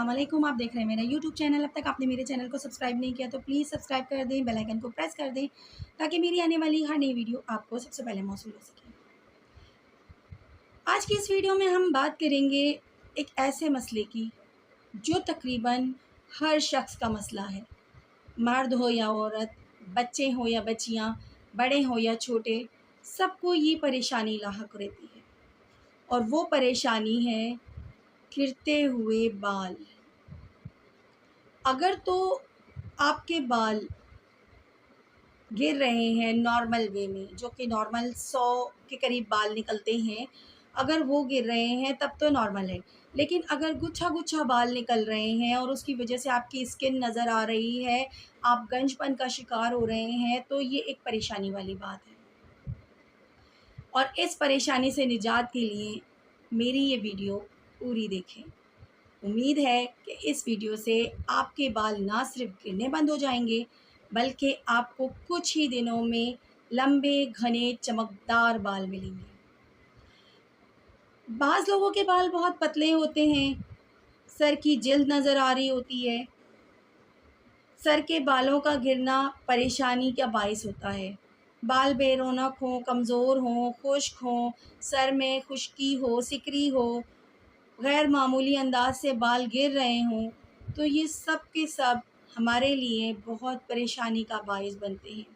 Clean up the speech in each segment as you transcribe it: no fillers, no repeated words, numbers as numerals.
अस्सलाम वालेकुम। आप देख रहे हैं मेरा यूट्यूब चैनल। अब तक आपने मेरे चैनल को सब्सक्राइब नहीं किया तो प्लीज़ सब्सक्राइब कर दें, बेल आइकन को प्रेस कर दें ताकि मेरी आने वाली हर नई वीडियो आपको सबसे पहले मौसूल हो सके। आज की इस वीडियो में हम बात करेंगे एक ऐसे मसले की जो तकरीबन हर शख्स का मसला है, मर्द हो या औरत, बच्चे हो या बच्चियाँ, बड़े हो या छोटे, सबको ये परेशानी लाहक रहती है और वो परेशानी है गिरते हुए बाल। अगर तो आपके बाल गिर रहे हैं नॉर्मल वे में, जो कि नॉर्मल 100 के करीब बाल निकलते हैं, अगर वो गिर रहे हैं तब तो नॉर्मल है। लेकिन अगर गुच्छा-गुच्छा बाल निकल रहे हैं और उसकी वजह से आपकी स्किन नज़र आ रही है, आप गंजपन का शिकार हो रहे हैं, तो ये एक परेशानी वाली बात है। और इस परेशानी से निजात के लिए मेरी ये वीडियो पूरी देखें। उम्मीद है कि इस वीडियो से आपके बाल ना सिर्फ गिरने बंद हो जाएंगे, बल्कि आपको कुछ ही दिनों में लंबे, घने, चमकदार बाल मिलेंगे। बाज़ लोगों के बाल बहुत पतले होते हैं, सर की जिल्द नज़र आ रही होती है। सर के बालों का गिरना परेशानी का बाइस होता है। बाल बेरौनक हों, कमज़ोर हों, खुश्क हों, सर में खुश्की हो, सिकरी हो, गैर मामूली अंदाज से बाल गिर रहे हों, तो ये सब के सब हमारे लिए बहुत परेशानी का बाइस बनते हैं।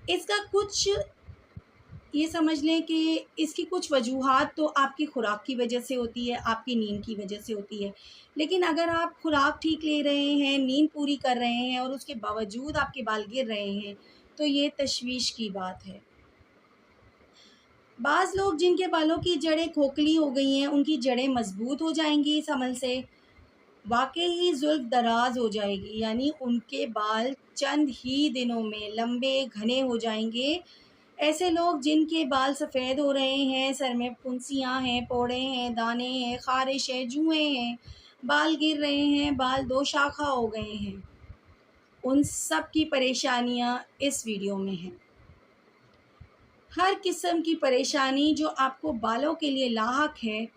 इसका कुछ ये समझ लें कि इसकी कुछ वजूहात तो आपकी खुराक की वजह से होती है, आपकी नींद की वजह से होती है। लेकिन अगर आप खुराक ठीक ले रहे हैं, नींद पूरी कर रहे हैं और उसके बावजूद आपके बाल गिर रहे हैं, तो ये तशवीश की बात है। बाज़ लोग जिनके बालों की जड़ें खोखली हो गई हैं, उनकी जड़ें मज़बूत हो जाएँगी इस अमल से। वाक़ई ही ज़ुल्फ़ दराज़ हो जाएगी, यानी उनके बाल चंद ही दिनों में लंबे, घने हो जाएँगे। ऐसे लोग जिनके बाल सफ़ेद हो रहे हैं, सर में फुंसियाँ हैं, फोड़े हैं, दाने हैं, ख़ारिश है, जुएँ हैं, बाल गिर रहे हैं, बाल दो शाखा हो गए हैं, उन सब की परेशानियाँ इस वीडियो में हैं। हर किस्म की परेशानी जो आपको बालों के लिए लाहक है,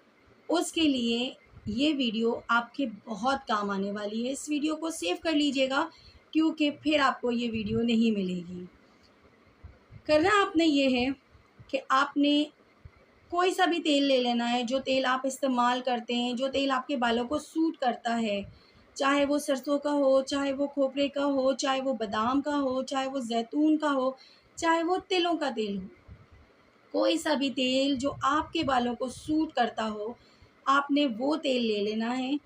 उसके लिए ये वीडियो आपके बहुत काम आने वाली है। इस वीडियो को सेव कर लीजिएगा, क्योंकि फिर आपको ये वीडियो नहीं मिलेगी। करना आपने ये है कि आपने कोई सा भी तेल ले लेना है, जो तेल आप इस्तेमाल करते हैं, जो तेल आपके बालों को सूट करता है। चाहे वो सरसों का हो, चाहे वो खोपरे का हो, चाहे वो बादाम का हो, चाहे वो ज़ैतून का हो, चाहे वो तिलों का तेल हो। कोई सा भी तेल जो आपके बालों को सूट करता हो, आपने वो तेल ले लेना है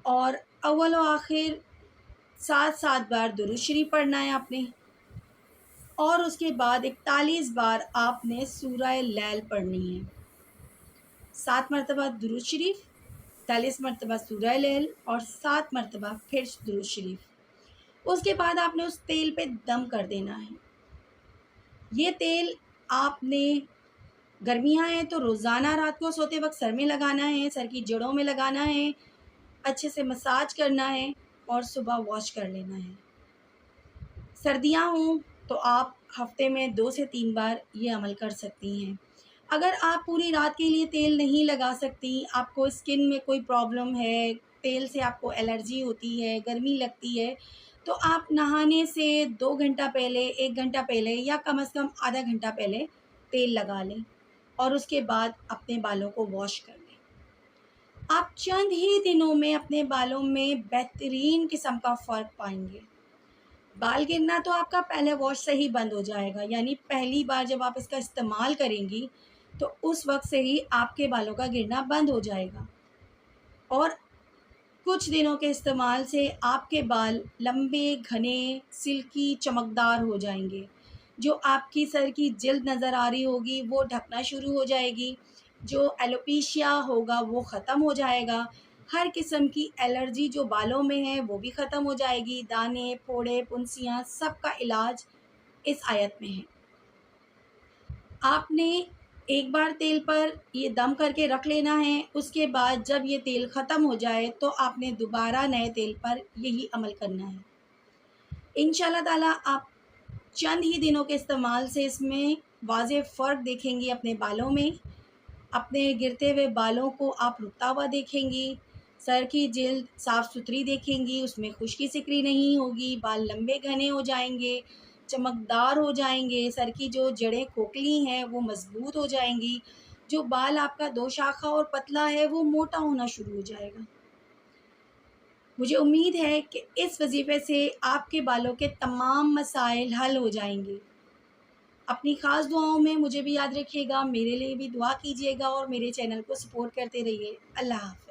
और अव्वल व आखिर 7-7 बार दुरूद शरीफ पढ़ना है आपने और उसके बाद 41 बार आपने सूरह लैल पढ़नी है। 7 मरतबा दुरूद शरीफ, 41 मरतबा सूरह लैल और 7 मरतबा फिर दुरूद शरीफ। उसके बाद आपने उस तेल पे दम कर देना है। ये तेल आपने गर्मियाँ हैं तो रोज़ाना रात को सोते वक़्त सर में लगाना है, सर की जड़ों में लगाना है, अच्छे से मसाज करना है और सुबह वॉश कर लेना है। सर्दियाँ हों तो आप हफ़्ते में 2 से 3 बार ये अमल कर सकती हैं। अगर आप पूरी रात के लिए तेल नहीं लगा सकती, आपको स्किन में कोई प्रॉब्लम है, तेल से आपको एलर्जी होती है, गर्मी लगती है, तो आप नहाने से 2 घंटा पहले, 1 घंटा पहले या कम से कम आधा घंटा पहले तेल लगा लें और उसके बाद अपने बालों को वॉश कर लें। आप चंद ही दिनों में अपने बालों में बेहतरीन किस्म का फ़र्क पाएँगे। बाल गिरना तो आपका पहले वॉश से ही बंद हो जाएगा, यानी पहली बार जब आप इसका इस्तेमाल करेंगी, तो उस वक़्त से ही आपके बालों का गिरना बंद हो जाएगा और कुछ दिनों के इस्तेमाल से आपके बाल लंबे, घने, सिल्की, चमकदार हो जाएँगे। जो आपकी सर की जिल्द नज़र आ रही होगी, वो ढकना शुरू हो जाएगी। जो एलोपेशिया होगा, वो ख़त्म हो जाएगा। हर किस्म की एलर्जी जो बालों में है, वो भी ख़त्म हो जाएगी। दाने, फोड़े, फुंसियाँ, सब का इलाज इस आयत में है। आपने एक बार तेल पर ये दम करके रख लेना है, उसके बाद जब ये तेल ख़त्म हो जाए तो आपने दोबारा नए तेल पर यही अमल करना है। इंशाअल्लाह ताला आप चंद ही दिनों के इस्तेमाल से इसमें वाज़ेह फ़र्क देखेंगी अपने बालों में। अपने गिरते हुए बालों को आप रुकता हुआ देखेंगी। सर की जिल्द साफ़ सुथरी देखेंगी, उसमें खुश्की सिकरी नहीं होगी, बाल लंबे घने हो जाएंगे, चमकदार हो जाएंगे, सर की जो जड़ें खोखली हैं वो मज़बूत हो जाएंगी, जो बाल आपका दो शाखा और पतला है वो मोटा होना शुरू हो जाएगा। मुझे उम्मीद है कि इस वजीफ़े से आपके बालों के तमाम मसाइल हल हो जाएंगे। अपनी ख़ास दुआओं में मुझे भी याद रखिएगा, मेरे लिए भी दुआ कीजिएगा और मेरे चैनल को सपोर्ट करते रहिए। अल्लाह हाफ़िज़।